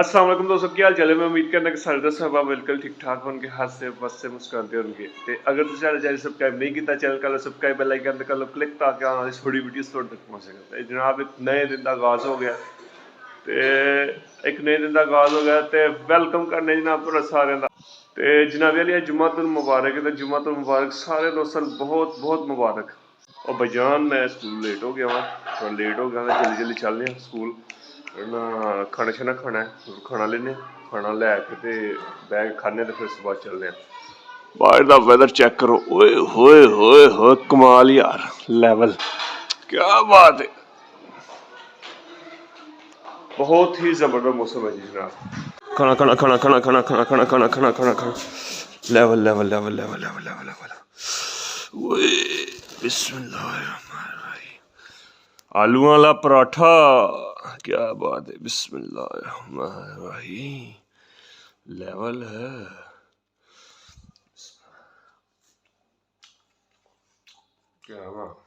अस्सलाम वालेकुम दोस्तों, क्या हाल चाल है। मैं उम्मीद करना कि सारे दोस्त अब बिल्कुल ठीक ठाक होंगे, हाथ से बस से मुस्कुराते होंगे। तो अगर तुम चैनल सब्सक्राइब नहीं किया, चैनल कर लो सब्सक्राइब, बेल आइकन कर लो क्लिक, ताकि आने वाली थोड़ी वीडियो तुहाडे तक पहुंच सके। जनाब एक नए दिन का आगाज हो गया, तो एक नए दिन का आगाज हो गया, तो वेलकम करने जनाब तुहाडा सारे दा। तो जनाब अली जुम्मतुल मुबारक है, तो जुम्मतुल मुबारक सारे दोस्तों बहुत बहुत मुबारक। और भाईजान मैं स्कूल लेट हो गया वहाँ, थोड़ा लेट हो गया, जल्दी जल्दी चल रहे स्कूल ना। खाना शाना खाना है, खाना लेने, खाना लैके ते बैग खाने, तो फिर उसके बाद चलने। बाहर का वेदर चेक करो, ओए होए होए होए, कमाल यार, लेवल, क्या बात है, बहुत ही जबरदस्त मौसम है जी जनाब। खाना खाना खाना खाना खाना खाना खाना खाना खाना खाना खाना, level level level level level level level, ओए बिस्मिल्लाह, आलू वाला पराठा, क्या बात है, बिस्मिल्लाह, लेवल है। क्या बात,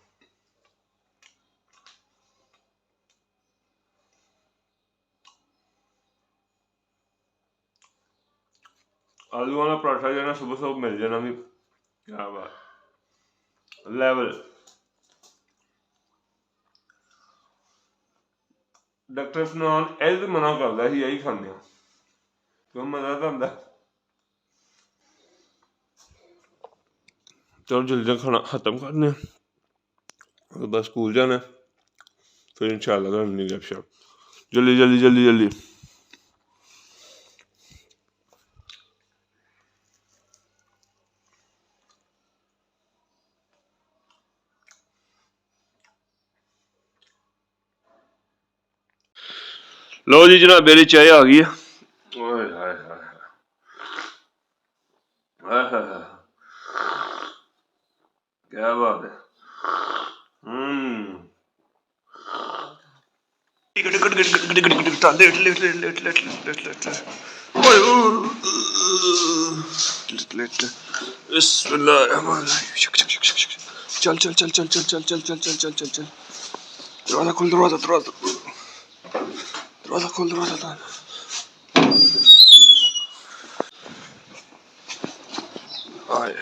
आलू वाला पराठा जो है ना, सुबह सुबह मिल जाना भी, क्या बात, लेवल। डॉक्टर फनान ਇਹ ਤੇ मना करता ਸੀ यही खाने क्यों, मजा तो आंदा। चलो जल्दी खाना खत्म करने, बस स्कूल जाना, फिर इंशाल्लाह करनी गपशप, जल्दी जल्दी जल्दी जल्दी। लो जी जनाब मेरी चाय आ गई है, ओए हाय हाय हाय हाय हाय, क्या बात है। चल चल चल चल चल चल चल चल चल चल चल चल, दरवाजा खोल, दरवाजा दरवाजा दरवाजा खोल, दरवाजा। आए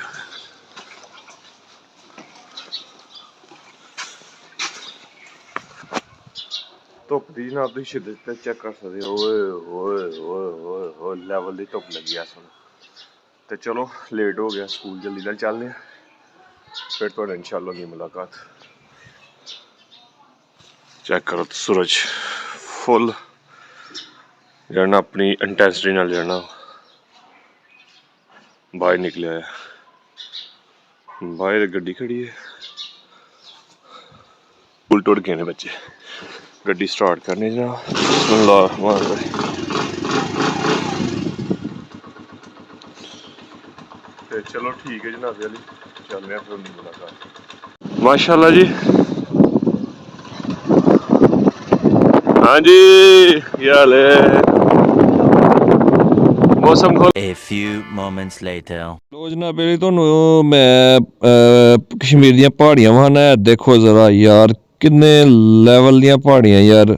धुप की जनाब तुम शिद्दत चेक कर सकते हो, ओए ओए ओए ओए ओए, लेवल की धुप लगी है सुन। तो चलो लेट हो गया, स्कूल जल्दी जल्दी चलने, फिर थोड़ा इंशाल्लाह की मुलाकात। चेक करो तो सूरज फुल जड़ना अपनी इंटेंसिटी नाल जड़ना बाहर निकले है, बाहर गड्डी खड़ी है, स्कूल टुट गए ने बच्चे, गड्डी स्टार्ट करने जनाब। चलो ठीक है जनाब अली, चल रहे हैं फिर उनकी मुलाकात। माशाल्लाह जी, हाँ जी, क्या हाल है, मौसम खोल। A few moments later. लो जनाब मेरी ਤੁਹਾਨੂੰ मैं कश्मीर ਦੀਆਂ ਪਹਾੜੀਆਂ ਵਹਾਣਾ, देखो जरा यार किन्ने लेवल ਦੀਆਂ ਪਹਾੜੀਆਂ यार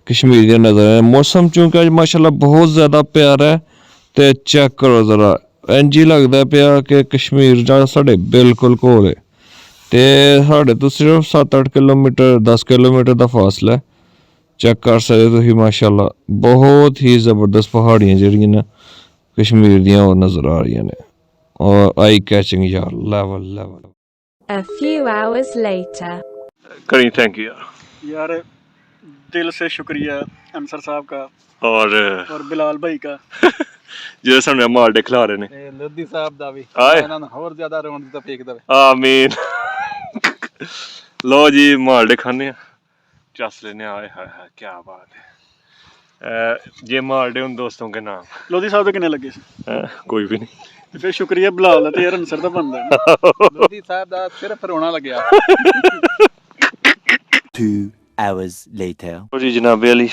कश्मीर ਦੀਆਂ नज़र है। मौसम चूंकि अज माशाल्लाह बहुत ज़्यादा प्यारा है, ਤੇ चेक करो जरा, ਇੰਜ ਹੀ ਲੱਗਦਾ ਪਿਆ ਕਿ कश्मीर ਜਾਂ ਸਾਡੇ ਬਿਲਕੁਲ ਕੋਲ ਹੈ, ਤੇ ਸਾਡੇ ਤੋਂ ਸਿਰਫ 7-8 ਕਿਲੋਮੀਟਰ 10 ਕਿਲੋਮੀਟਰ ਦਾ ਫਾਸਲਾ ਹੈ। चेक कर सकते तुम माशाल्लाह, बहुत ही ज़बरदस्त पहाड़ियाँ जड़ियां ने कश्मीर दियां और नज़र आ रही ने, और आई कैचिंग यार, level level. A few hours later. करी थैंक यू यार, दिल से शुक्रिया अंसर साहब का और बिलाल भाई का जो सामने माल खिला रहे ने, लोधी साहब दा भी आए इन्हां नूं होर ज्यादा रोण दी तौफीक देवे, आमीन। लो जी माल खाने चस लेने, आए हाय हाय, क्या बात है। ये मालडे उन दोस्तों के नाम, लोधी साहब दे किन्ने लगे सी? कोई भी नहीं, ते फिर शुक्रिया बिलाल दा ते यार अंसर दा बनदा है ना। लोधी साहब दा सिर्फ रोना लग्या। 2 hours later. जी जनाबे अली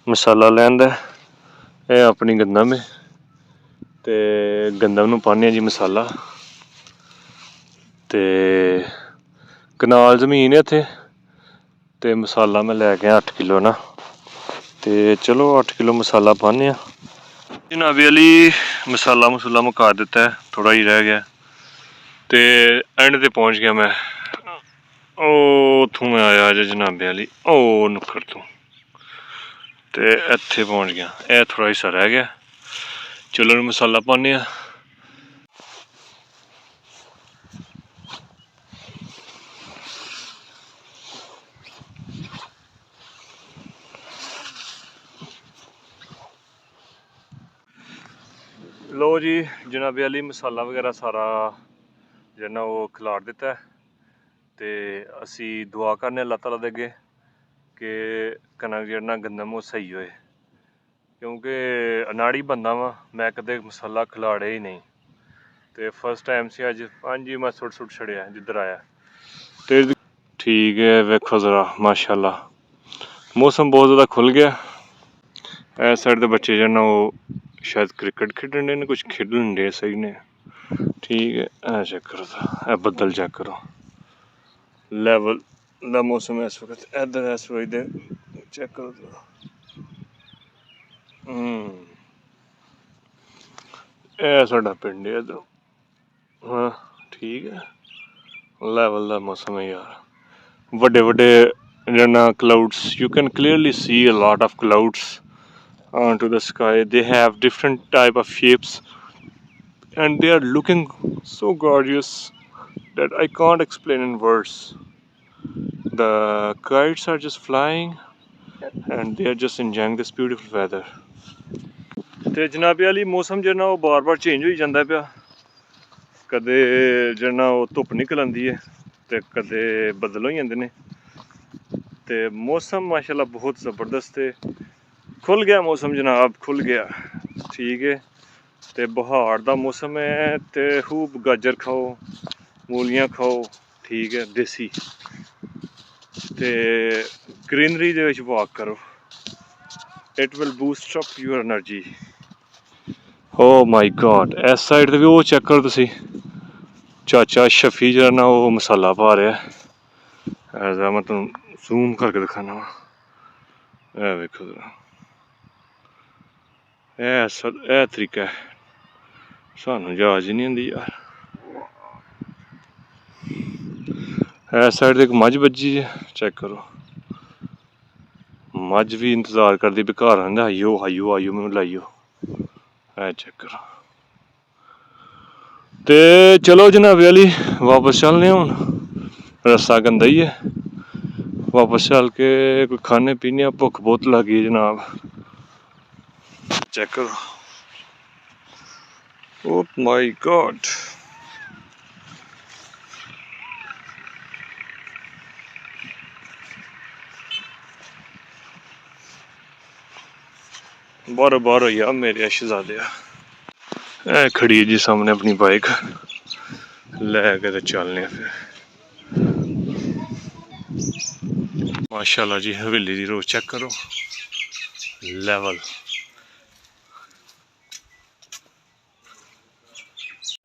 मसाला लैंदा है अपनी गंदम में, ते गंदम नूं पाने जी मसाला, ते कनाल जमीन है इत्थे, ते मसाला मैं लैके 8 किलो ना, ਤੇ ਚਲੋ 8 ਕਿਲੋ ਮਸਾਲਾ ਪਾਉਂਦੇ ਆ ਜਨਾਬੇ ਵਾਲੀ। ਮਸਾਲਾ ਮਸੂਲਾ ਮੁਕਾ ਦਿੱਤਾ ਹੈ, ਥੋੜਾ ਹੀ ਰਹਿ ਗਿਆ ਤੇ ਐਂਡ ਤੇ ਪਹੁੰਚ ਗਿਆ ਮੈਂ। ਉਹ ਉੱਥੋਂ ਮੈਂ ਆਇਆ ਜੇ ਜਨਾਬੇ ਵਾਲੀ, ਉਹ ਨੁੱਕਰ ਤੋਂ, ਤੇ ਇੱਥੇ ਪਹੁੰਚ ਗਿਆ। ਇਹ ਥੋੜਾ ਹਿੱਸਾ ਰਹਿ ਗਿਆ। ਚਲੋ ਮਸਾਲਾ ਪਾਉਂਦੇ ਆ। ਲੋ ਜੀ ਜਨਾਬੇ ਵਾਲੀ ਮਸਾਲਾ ਵਗੈਰਾ ਸਾਰਾ ਜਿਹੜਾ ਉਹ ਖਿਲਾਰ ਦਿੱਤਾ ਤੇ ਅਸੀਂ ਦੁਆ ਕਰਨੇ ਅੱਲਾਹ ਤਾਲਾ ਦੇ ਅੱਗੇ ਕਿ ਕਣਕ ਜਿਹੜਾ ਗੰਦਮ ਉਹ ਸਹੀ ਹੋਏ, ਕਿਉਂਕਿ ਅਨਾੜੀ ਬੰਦਾ ਵਾਂ ਮੈਂ ਕਦੇ ਮਸਾਲਾ ਖਿਲਾੜਿਆ ਹੀ ਨਹੀਂ ਤੇ ਫਸਟ ਟਾਈਮ ਸੀ ਅੱਜ। ਹਾਂਜੀ ਮੈਂ ਸੁੱਟ ਛੜਿਆ ਜਿੱਧਰ ਆਇਆ ਤੇ ਠੀਕ ਹੈ। ਵੇਖੋ ਜ਼ਰਾ ਮਾਸ਼ਾਅੱਲਾ ਮੌਸਮ ਬਹੁਤ ਜ਼ਿਆਦਾ ਖੁੱਲ ਗਿਆ। ਇਸ ਸਾਈਡ ਦੇ ਬੱਚੇ ਜਿਹੜਾ ਉਹ शायद क्रिकेट खेडन डे ने, कुछ खेडन डे सही ने। ठीक है ए चेक करो, ए बदल चेक करो, लेवल दा मौसम इस वक्त इधर इस वक्त चेक करो तो ए साडा पिंड है इधर। हाँ ठीक है, लेवल दा मौसम है यार। वड्डे वड्डे जिन्ना clouds, you can clearly see a lot of clouds onto the sky. They have different type of shapes and they are looking so gorgeous that I can't explain in words. The kites are just flying and they are just enjoying this beautiful weather. ਤੇ ਜਨਾਬੇ ਵਾਲੀ ਮੌਸਮ ਜਿਹੜਾ ਉਹ ਬਾਰ-ਬਾਰ change ਹੋਈ ਜਾਂਦਾ ਪਿਆ। ਕਦੇ ਜਿਹੜਾ ਉਹ ਧੁੱਪ ਨਿਕਲ ਆਉਂਦੀ ਹੈ ਤੇ ਕਦੇ ਬੱਦਲ ਹੋ ਜਾਂਦੇ ਨੇ ਤੇ ਮੌਸਮ ਮਾਸ਼ਾਅੱਲਾ ਬਹੁਤ ਜ਼ਬਰਦਸਤ ਹੈ। खुल गया मौसम जनाब, खुल गया। ठीक है, तो बहार का मौसम है तो खूब गाजर खाओ, मूलियां खाओ, ठीक है, देसी ते ग्रीनरी दे विच वॉक करो। It will boost up your energy. Oh my god, इस साइड भी वो चेक करो तुसी, चाचा शफी जो ना वो मसाला पा रहा है। ऐसा मैं तुम जूम करके दिखाना वा, ए वेखो जरा ਇਹ ਤਰੀਕਾ ਹੈ, ਸਾਨੂੰ ਜਾਚ ਹੀ ਨਹੀਂ ਹੁੰਦੀ ਯਾਰ। ਇਸ ਸਾਈਡ ਤੇ ਇੱਕ ਮੱਝ ਵੱਜੀ ਹੈ, ਚੈੱਕ ਕਰੋ। ਮੱਝ ਵੀ ਇੰਤਜ਼ਾਰ ਕਰਦੀ ਵੀ ਘਰ ਆਂਦਾ ਆਈਓ ਆਈਓ ਆਈਓ ਮੈਨੂੰ ਲਾਈਓ। ਇਹ ਚੈੱਕ ਕਰੋ। ਤੇ ਚਲੋ ਜਨਾਬੇ ਵਾਲੀ ਵਾਪਸ ਚੱਲਨੇ ਹੁਣ, ਰਸਤਾ ਗੰਦਾ ਹੀ ਹੈ। ਵਾਪਸ ਚੱਲ ਕੇ ਕੋਈ ਖਾਣੇ ਪੀਣੇ, ਭੁੱਖ ਬਹੁਤ ਲੱਗ ਗਈ ਜਨਾਬ। चेक करो, oh my god, बारो बार हो गया मेरे शहजादे। ए खड़ी है जी सामने अपनी बाइक लेके तो चलने फिर। माशाल्लाह जी हवेली दी रोज चेक करो, लेवल।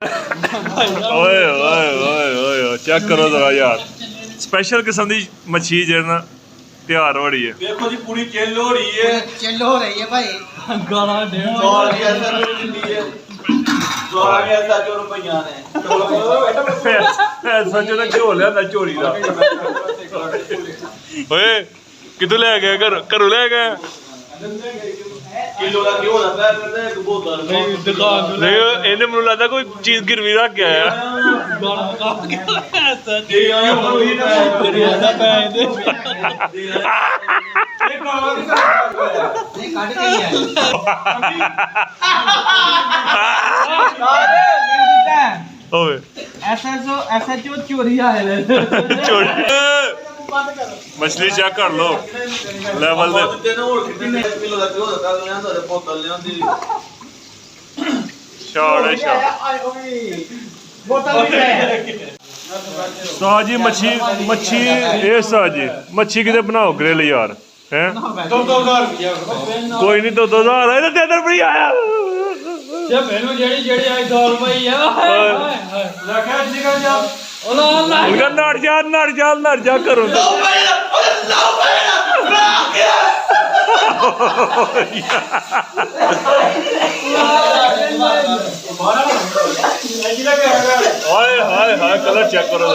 ओए ओए ओए ओए चेक करो जरा यार, स्पेशल किस्म की मच्छी जो तैयार हो रही है। देखो जी पूरी चिल हो रही है, चिल हो रही है भाई। गाना दे सचो ने घ्यो लिया चोरी का। ओए कितों ले गया, घरों ले गया किलो का घ्यो लगा है एक बोतल नहीं दुकान नहीं। इन्हें मुझे लगता कोई चीज गिरवी रख गया है। SHO चोरी आए मछली चेक कर लो लेवल जी। मच्छी मच्छी ये जी मच्छी किते बनाओ ग्रिल यार हैं। कोई नहीं 2000 है ते इधर भी आया नड़ जा करो। ਹਾਏ ਹਾਏ ਹਾਏ ਕਲਰ ਚੈੱਕ ਕਰੋ